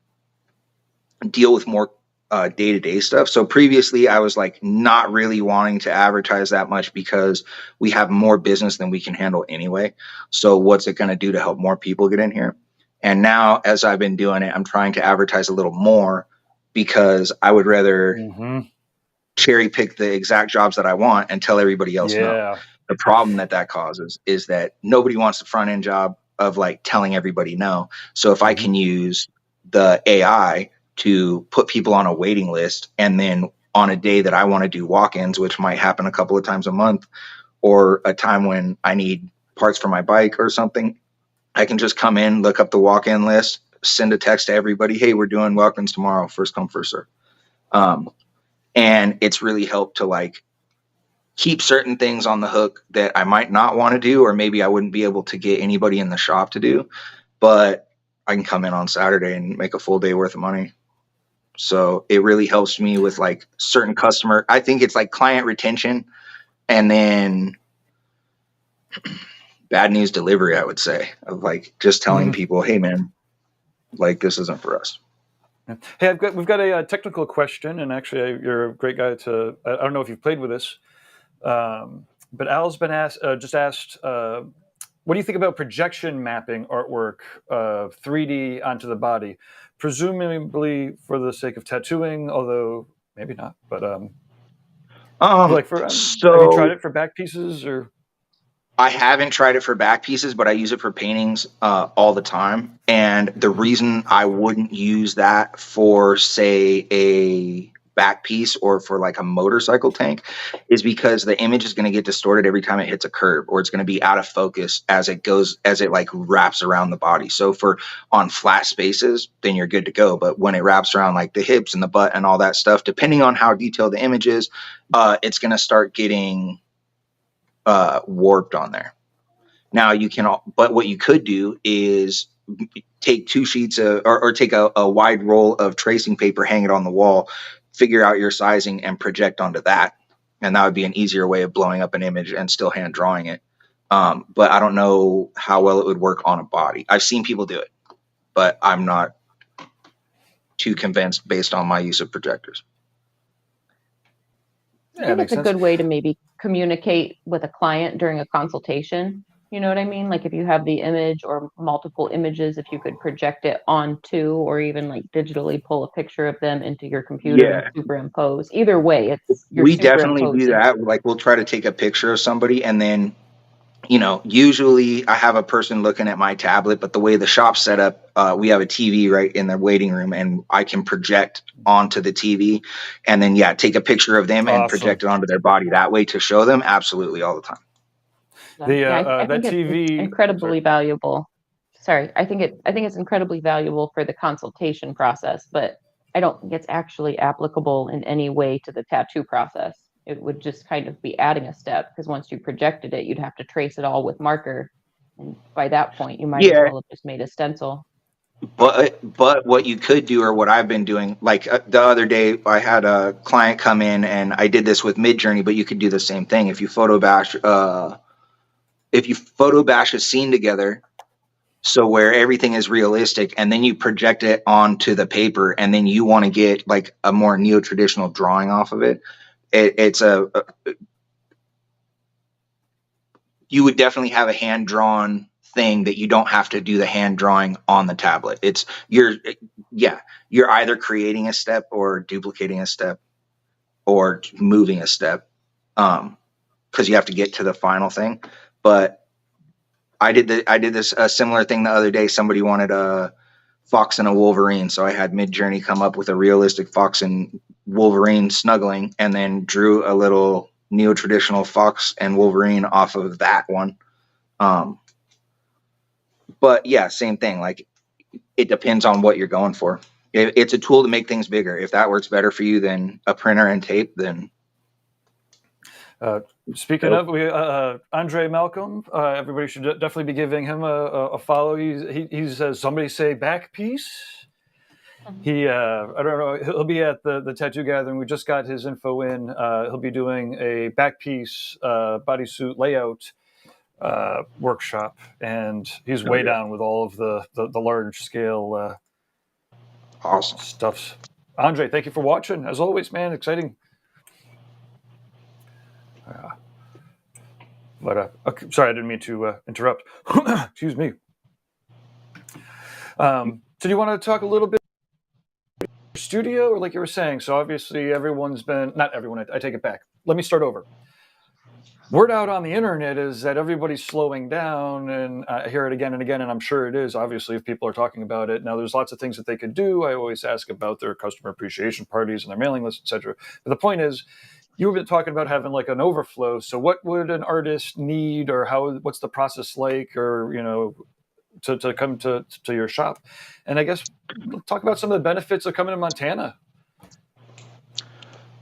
deal with more day-to-day stuff. So previously I was not really wanting to advertise that much because we have more business than we can handle anyway. So what's it going to do to help more people get in here? And now as I've been doing it, I'm trying to advertise a little more because I would rather cherry pick the exact jobs that I want and tell everybody else no. The problem that causes is that nobody wants the front end job of telling everybody no. So if I can use the AI to put people on a waiting list, and then on a day that I want to do walk-ins, which might happen a couple of times a month, or a time when I need parts for my bike or something, I can just come in, look up the walk-in list, send a text to everybody, hey, we're doing walk-ins tomorrow, first come, first serve. And it's really helped to keep certain things on the hook that I might not want to do, or maybe I wouldn't be able to get anybody in the shop to do, but I can come in on Saturday and make a full day worth of money. So it really helps me with certain customer. I think it's client retention and then bad news delivery, I would say, of just telling people, hey man, like, this isn't for us. Hey, we've got a technical question, and actually, you're a great guy to. I don't know if you've played with this, but Al's been just asked, what do you think about projection mapping artwork, 3D onto the body, presumably for the sake of tattooing, although maybe not. But like have you tried it for back pieces or? I haven't tried it for back pieces, but I use it for paintings all the time. And the reason I wouldn't use that for, say, a back piece or for like a motorcycle tank is because the image is going to get distorted every time it hits a curve, or it's going to be out of focus as it like wraps around the body. So for on flat spaces, then you're good to go. But when it wraps around like the hips and the butt and all that stuff, depending on how detailed the image is, it's going to start getting warped on there. Now but what you could do is take 2 sheets or take a wide roll of tracing paper, hang it on the wall, figure out your sizing and project onto that. And that would be an easier way of blowing up an image and still hand drawing it. But I don't know how well it would work on a body. I've seen people do it, but I'm not too convinced based on my use of projectors. I think it's a good way to maybe communicate with a client during a consultation. You know what I mean? Like if you have the image or multiple images, if you could project it onto, or even like digitally pull a picture of them into your computer and superimpose. Either way, we definitely do that. Like we'll try to take a picture of somebody, and then, you know, usually I have a person looking at my tablet, but the way the shop's set up, we have a TV right in the waiting room, and I can project onto the TV and then, take a picture of them and project it onto their body that way to show them. Absolutely, all the time. I think that TV it's incredibly valuable. Sorry, I think it's incredibly valuable for the consultation process, but I don't think it's actually applicable in any way to the tattoo process. It would just kind of be adding a step, because once you projected it, you'd have to trace it all with marker, and by that point, you might as well have just made a stencil. But what you could do, or what I've been doing, like the other day, I had a client come in, and I did this with Midjourney, but you could do the same thing if you photo bash a scene together, so where everything is realistic, and then you project it onto the paper, and then you want to get like a more neo-traditional drawing off of it. You would definitely have a hand-drawn thing that you don't have to do the hand drawing on the tablet. You're either creating a step or duplicating a step or moving a step, because you have to get to the final thing. But I did this a similar thing the other day. Somebody wanted a fox and a wolverine, so I had Midjourney come up with a realistic fox and wolverine snuggling, and then drew a little neo-traditional fox and wolverine off of that one. But same thing. Like, it depends on what you're going for. It's a tool to make things bigger. If that works better for you than a printer and tape, then. Speaking of, Andre Malcolm, everybody should definitely be giving him a follow. He's somebody say back piece. He I don't know. He'll be at the tattoo gathering. We just got his info in. He'll be doing a back piece bodysuit layout workshop, and he's way down with all of the large scale awesome stuffs. Andre, thank you for watching. As always, man, exciting. Okay, sorry, I didn't mean to interrupt. Excuse me. So do you want to talk a little bit about your studio, or like you were saying? So obviously everyone's been, not everyone, I take it back. Let me start over. Word out on the internet is that everybody's slowing down, and I hear it again and again, and I'm sure it is, obviously, if people are talking about it. Now, there's lots of things that they could do. I always ask about their customer appreciation parties and their mailing lists, etc. But the point is, you've been talking about having like an overflow. So what would an artist need, or what's the process like, or, you know, to come to your shop? And I guess talk about some of the benefits of coming to Montana.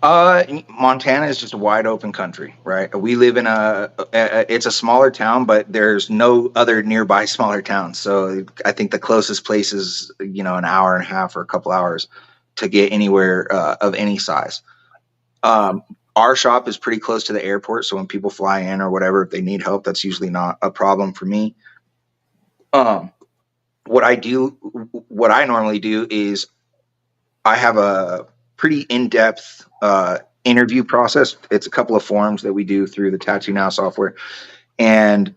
Montana is just a wide open country, right? We live in it's a smaller town, but there's no other nearby smaller towns. So I think the closest place is, you know, an hour and a half or a couple hours to get anywhere of any size. Our shop is pretty close to the airport, so when people fly in or whatever, if they need help, that's usually not a problem for me. what I normally do is I have a pretty in-depth interview process. It's a couple of forms that we do through the Tattoo Now software. And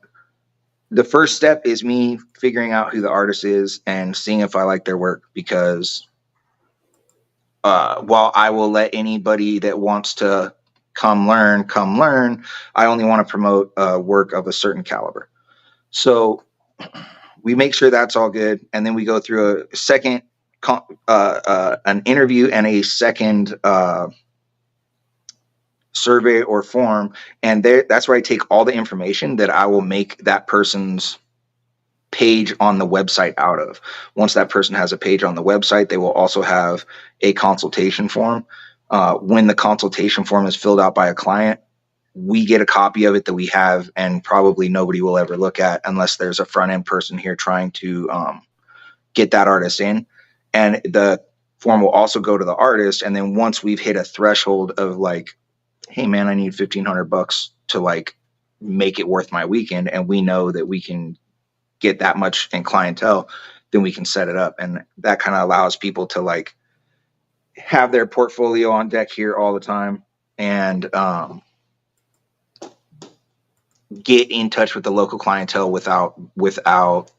the first step is me figuring out who the artist is and seeing if I like their work, because while I will let anybody that wants to come learn, I only want to promote work of a certain caliber. So we make sure that's all good. And then we go through a second, an interview and a second survey or form. And that's where I take all the information that I will make that person's page on the website out of. Once that person has a page on the website, they will also have a consultation form. When the consultation form is filled out by a client, we get a copy of it that we have, and probably nobody will ever look at unless there's a front end person here trying to get that artist in. And the form will also go to the artist. And then once we've hit a threshold of like, hey man, I need $1,500 to like make it worth my weekend, and we know that we can get that much in clientele, then we can set it up. And that kind of allows people to like have their portfolio on deck here all the time, and get in touch with the local clientele without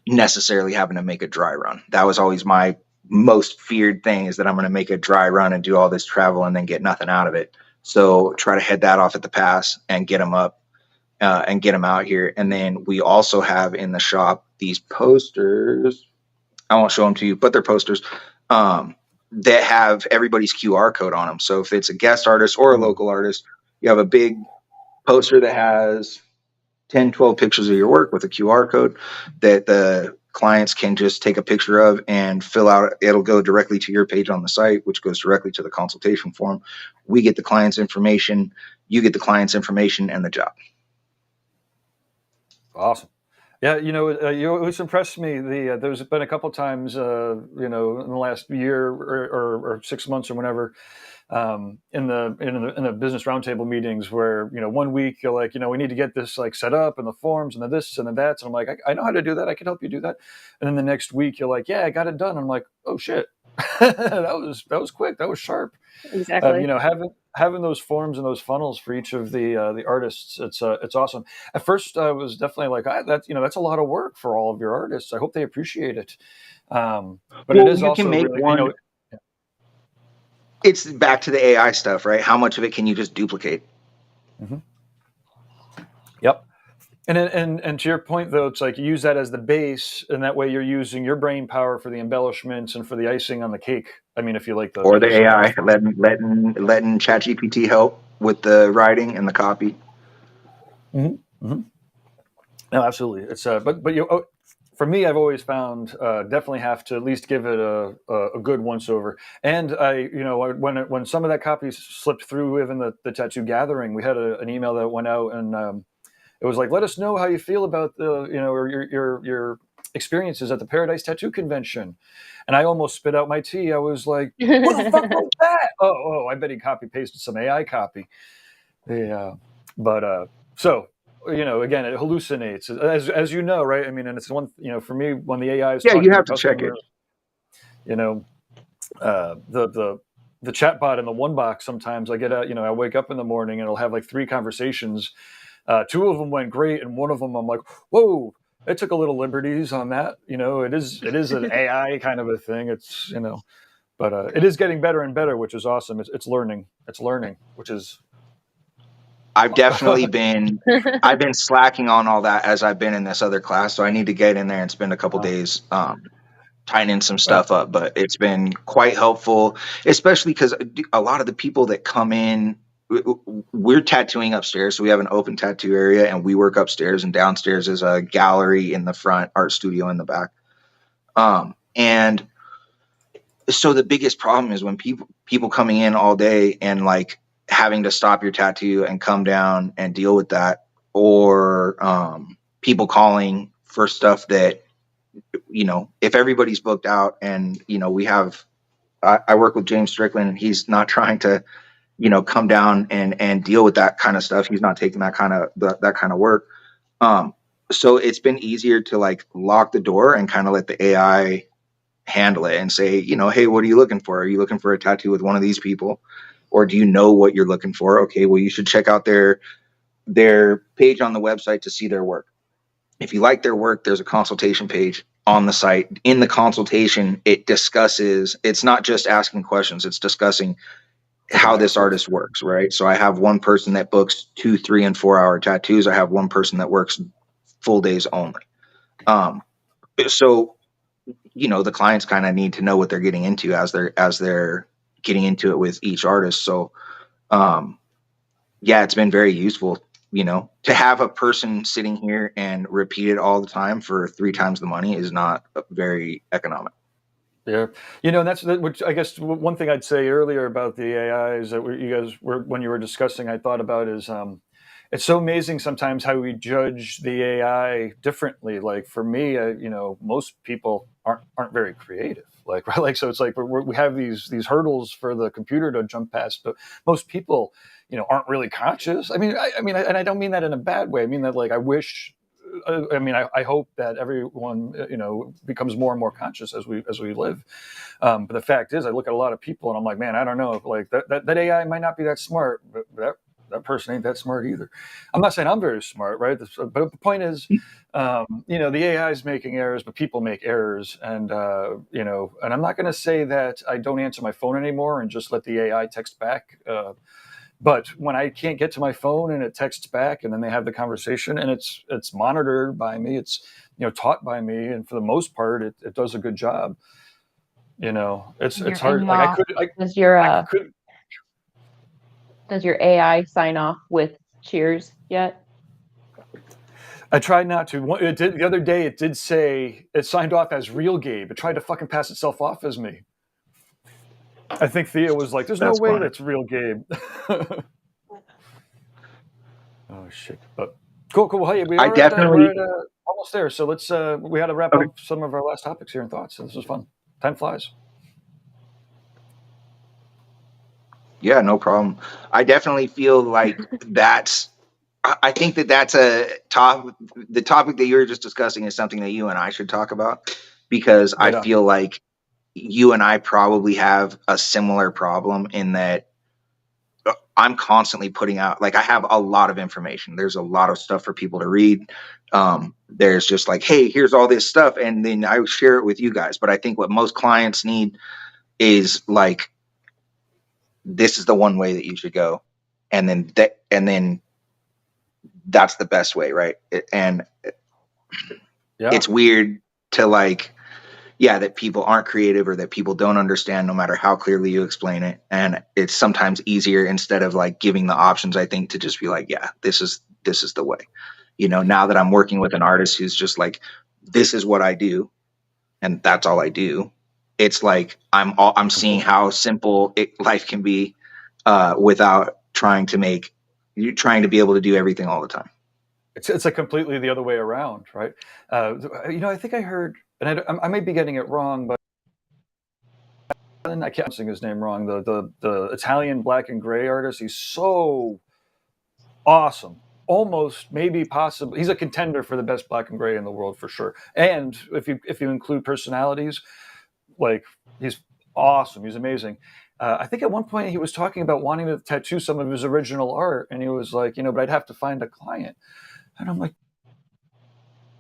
necessarily having to make a dry run. That was always my most feared thing, is that I'm going to make a dry run and do all this travel and then get nothing out of it. So try to head that off at the pass and get them up and get them out here. And then we also have in the shop these posters. I won't show them to you, but they're posters that have everybody's QR code on them. So if it's a guest artist or a local artist, you have a big poster that has 10, 12 pictures of your work with a QR code that the clients can just take a picture of and fill out. It'll go directly to your page on the site, which goes directly to the consultation form. We get the client's information, you get the client's information and the job. Awesome. Yeah, you always impressed me. There's been a couple times, in the last year or 6 months or whenever, in the business roundtable meetings where 1 week you're like, we need to get this like set up and the forms and the this and the that, and I'm like, I know how to do that. I can help you do that. And then the next week you're like, yeah, I got it done. I'm like, oh shit, that was quick. That was sharp. Exactly. Having those forms and those funnels for each of the artists, it's awesome. At first, I was definitely like, that's a lot of work for all of your artists. I hope they appreciate it. But it is you also can make really, one. It's back to the AI stuff, right? How much of it can you just duplicate? Mm-hmm. Yep. And to your point, though, it's like you use that as the base, and that way you're using your brain power for the embellishments and for the icing on the cake. I mean, if you like or the AI, letting ChatGPT help with the writing and the copy. Mm-hmm. Mm-hmm. No, absolutely. It's but for me, I've always found definitely have to at least give it a good once over. And when some of that copy slipped through, even the tattoo gathering, we had an email that went out, and it was like, let us know how you feel about your experiences at the Paradise Tattoo Convention. And I almost spit out my tea. I was like, what the fuck was that? Oh, I bet he copy pasted some AI copy. Yeah, but so. Again, it hallucinates, as you know, right? I mean, and it's one, for me, when the AI is talking you have to to check it. The chat bot in the one box, sometimes I get out, I wake up in the morning and it'll have like 3 conversations. 2 of them went great, and one of them I'm like, whoa, I took a little liberties on that. It is an AI kind of a thing. It's but it is getting better and better, which is awesome. It's learning, which is. I've definitely been slacking on all that as I've been in this other class. So I need to get in there and spend a couple days tightening some stuff up. But it's been quite helpful, especially because a lot of the people that come in, we're tattooing upstairs. So we have an open tattoo area, and we work upstairs, and downstairs is a gallery in the front, art studio in the back. And so the biggest problem is when people coming in all day and like having to stop your tattoo and come down and deal with that, or people calling for stuff that, if everybody's booked out, and we have, I work with James Strickland, and he's not trying to, come down and deal with that kind of stuff. He's not taking that kind of work. So it's been easier to like lock the door and kind of let the AI handle it and say, hey, what are you looking for? Are you looking for a tattoo with one of these people? Or do you know what you're looking for? Okay, well, you should check out their page on the website to see their work. If you like their work, there's a consultation page on the site. In the consultation, it's not just asking questions, it's discussing how this artist works, right? So I have one person that books 2, 3, and 4 hour tattoos. I have one person that works full days only. So the clients kind of need to know what they're getting into as they're getting into it with each artist. So yeah, it's been very useful, to have a person sitting here and repeat it all the time for 3 times the money is not very economic. Yeah, that's which I guess one thing I'd say earlier about the AI is that you guys were when you were discussing, I thought about is it's so amazing sometimes how we judge the AI differently. Like for me, most people aren't very creative. Like right, like so it's like we have these hurdles for the computer to jump past, but most people, aren't really conscious. I mean, and I don't mean that in a bad way. I mean that like I wish. I hope that everyone, becomes more and more conscious as we live. But the fact is, I look at a lot of people and I'm like, man, I don't know, like that AI might not be that smart, but that person ain't that smart either. I'm not saying I'm very smart, right? But the point is, the AI is making errors, but people make errors, and and I'm not going to say that I don't answer my phone anymore and just let the AI text back. But when I can't get to my phone and it texts back, and then they have the conversation, and it's monitored by me, it's taught by me, and for the most part, it does a good job. It's hard. Like does your I could. does your AI sign off with cheers yet? I tried not to. It did the other day. It did say it signed off as real Gabe. It tried to fucking pass itself off as me. I think Thea was like, "There's no way that's real Gabe." Oh shit! But cool. Hey, we're almost there. So let's. We had to wrap up some of our last topics here and thoughts. So this was fun. Time flies. Yeah, no problem. I definitely feel like I think that's the topic that you were just discussing is something that you and I should talk about, because I feel like you and I probably have a similar problem in that I'm constantly putting out, like, I have a lot of information. There's a lot of stuff for people to read. There's just like, hey, here's all this stuff, and then I share it with you guys. But I think what most clients need is like, this is the one way that you should go, and then that's the best way, right? It's weird to like, that people aren't creative, or that people don't understand no matter how clearly you explain it. And it's sometimes easier, instead of like giving the options, I think, to just be like, yeah, this is the way. Now that I'm working with an artist who's just like, this is what I do, and that's all I do. It's like I'm seeing how simple life can be, without trying to be able to do everything all the time. It's like completely the other way around, right? I think I heard, and I may be getting it wrong, but I can't sing his name wrong. The Italian black and gray artist. He's so awesome. Almost, maybe, possibly, he's a contender for the best black and gray in the world for sure. And if you include personalities, like, he's awesome. He's amazing. I think at one point he was talking about wanting to tattoo some of his original art, and he was like, but I'd have to find a client. And I'm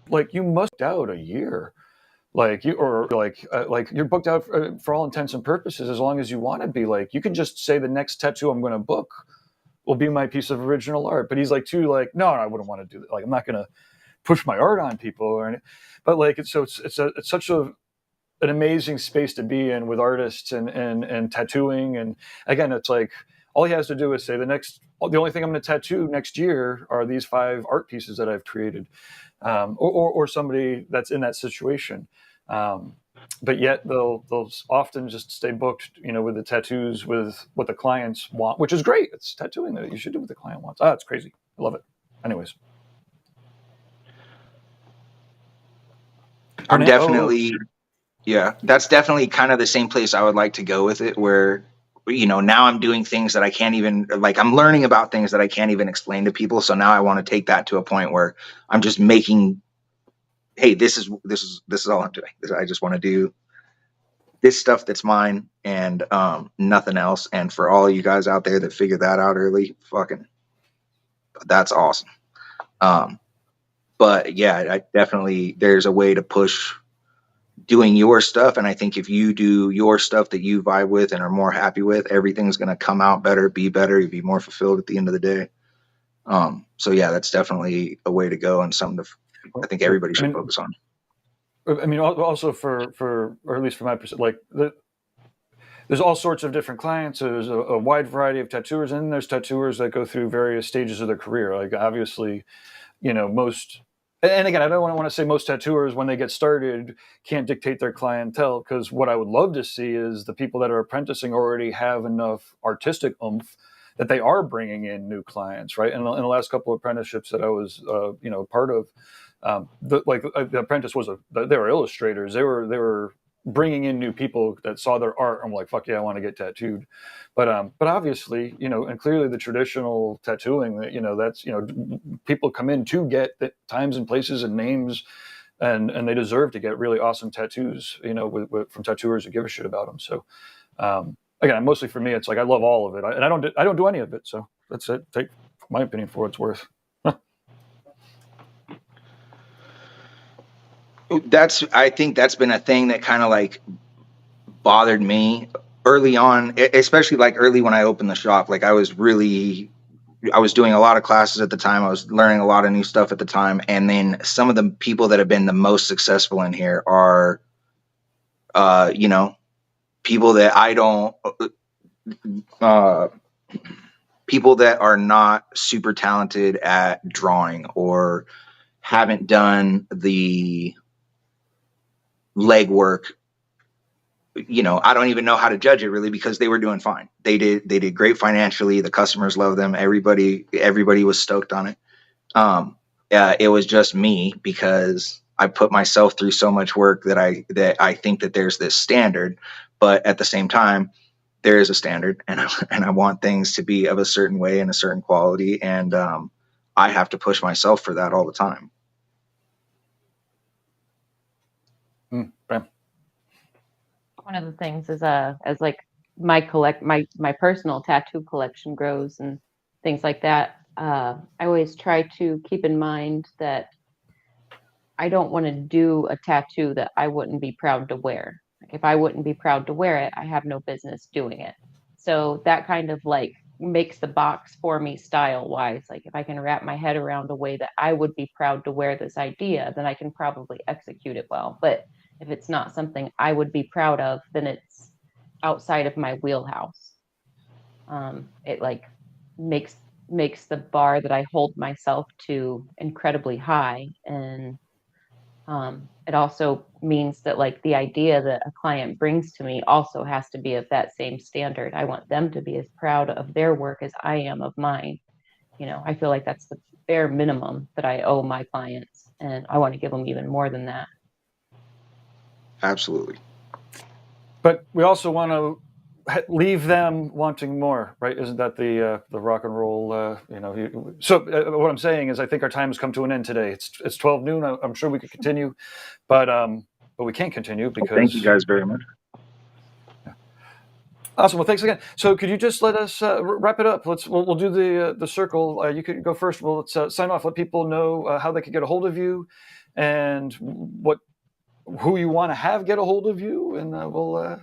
like you must out a year, like you're booked out for all intents and purposes, as long as you want to be. Like, you can just say the next tattoo I'm going to book will be my piece of original art. But he's like, no, I wouldn't want to do that. Like, I'm not going to push my art on people or anything. But like, it's such an amazing space to be in with artists and tattooing. And again, it's like, all he has to do is say the only thing I'm going to tattoo next year are these 5 art pieces that I've created, or somebody that's in that situation. But yet they'll often just stay booked, with the tattoos, with what the clients want, which is great. It's tattooing that you should do what the client wants. It's crazy. I love it. Anyways. I'm definitely, yeah, that's definitely kind of the same place I would like to go with it, where now I'm doing things that I can't even, like, I'm learning about things that I can't even explain to people. So now I want to take that to a point where I'm just making, hey, this is all I'm doing. I just want to do this stuff that's mine and nothing else. And for all you guys out there that figured that out early, fucking, that's awesome. But yeah, I definitely, there's a way to push doing your stuff. And I think if you do your stuff that you vibe with and are more happy with, everything's going to come out better, be more fulfilled at the end of the day. So yeah, that's definitely a way to go and something I think everybody should focus on. I mean, also for or at least from my perspective, like there's all sorts of different clients. So there's a wide variety of tattooers, and there's tattooers that go through various stages of their career. Like obviously, most, and again, I don't want to say most tattooers when they get started can't dictate their clientele, because what I would love to see is the people that are apprenticing already have enough artistic oomph that they are bringing in new clients, right? And in the last couple of apprenticeships that I was, part of, the apprentice they were illustrators. They were bringing in new people that saw their art. I'm like, fuck yeah, I want to get tattooed. But obviously, and clearly the traditional tattooing, that's, people come in to get the times and places and names, and they deserve to get really awesome tattoos, from tattooers who give a shit about them. So, again, mostly for me, it's like I love all of it, and I don't do any of it. So that's it. Take my opinion for what it's worth. I think that's been a thing that kind of like bothered me early on, especially like early when I opened the shop. Like I was doing a lot of classes at the time. I was learning a lot of new stuff at the time. And then some of the people that have been the most successful in here are, people that I don't, people that are not super talented at drawing or haven't done the legwork. I don't even know how to judge it really, because they were doing fine. They did great financially. The customers love them. Everybody was stoked on it. It was just me, because I put myself through so much work that I think that there's this standard, but at the same time, there is a standard, and I want things to be of a certain way and a certain quality. And, I have to push myself for that all the time. Right. One of the things is as like my personal tattoo collection grows and things like that, I always try to keep in mind that I don't want to do a tattoo that I wouldn't be proud to wear. Like if I wouldn't be proud to wear it, I have no business doing it. So that kind of like makes the box for me style wise. Like if I can wrap my head around a way that I would be proud to wear this idea, then I can probably execute it well. But if it's not something I would be proud of, then it's outside of my wheelhouse. It like makes the bar that I hold myself to incredibly high. And it also means that like the idea that a client brings to me also has to be of that same standard. I want them to be as proud of their work as I am of mine. I feel like that's the bare minimum that I owe my clients, and I want to give them even more than that. Absolutely. But we also want to leave them wanting more, right? Isn't that the rock and roll? So what I'm saying is, I think our time has come to an end today. It's 12 noon. I'm sure we could continue, but we can't continue because. Thank you guys very much. Awesome. Well, thanks again. So, could you just let us wrap it up? We'll do the circle. You could go first. Well, let's sign off. Let people know how they could get a hold of you, and who you want to have get a hold of you, and we'll.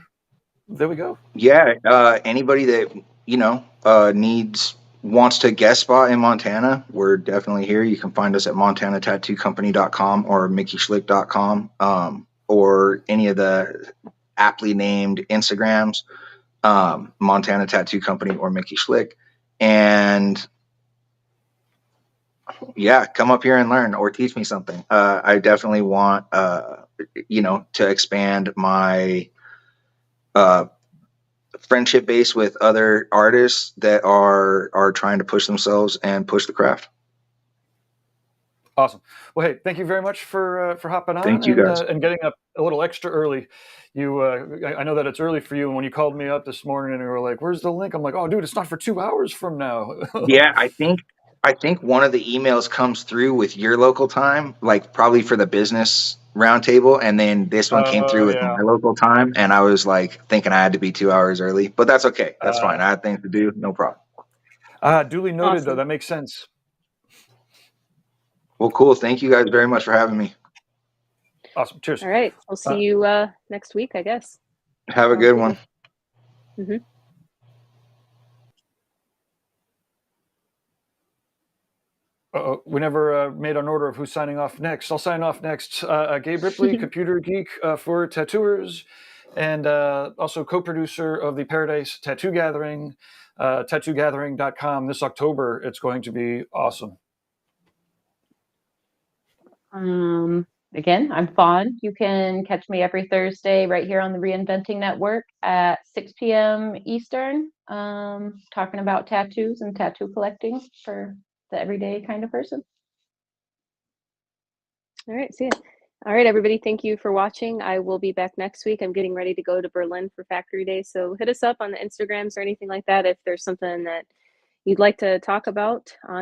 There we go. Yeah. Anybody that wants to guest spot in Montana, we're definitely here. You can find us at montanatattoocompany.com or mickeyschlick.com, or any of the aptly named Instagrams. Montana Tattoo Company or Mickey Schlick. And yeah, come up here and learn or teach me something. I definitely want, to expand my friendship base with other artists that are trying to push themselves and push the craft. Awesome. Well, hey, thank you very much for hopping on Thank you, guys. And getting up a little extra early. I know that it's early for you. And when you called me up this morning and you were like, "Where's the link?" I'm like, "Oh, dude, it's not for 2 hours from now." Yeah, I think one of the emails comes through with your local time, like probably for the business roundtable, and then this one came through Oh with yeah. my local time, and I was like thinking I had to be 2 hours early, but that's okay. That's fine. I had things to do, no problem. Duly noted, though. Awesome. That makes sense. Well, cool. Thank you guys very much for having me. Awesome. Cheers. All right. We'll see you next week, I guess. Have a good one. Mm-hmm. We never made an order of who's signing off next. I'll sign off next. Gabe Ripley, computer geek for tattooers, and also co-producer of the Paradise Tattoo Gathering, tattoogathering.com. This October, it's going to be awesome. Again, I'm Fawn. You can catch me every Thursday right here on the Reinventing Network at 6 p.m. Eastern, talking about tattoos and tattoo collecting for the everyday kind of person. All right. See ya. All right, everybody. Thank you for watching. I will be back next week. I'm getting ready to go to Berlin for Factory Day. So hit us up on the Instagrams or anything like that if there's something that you'd like to talk about on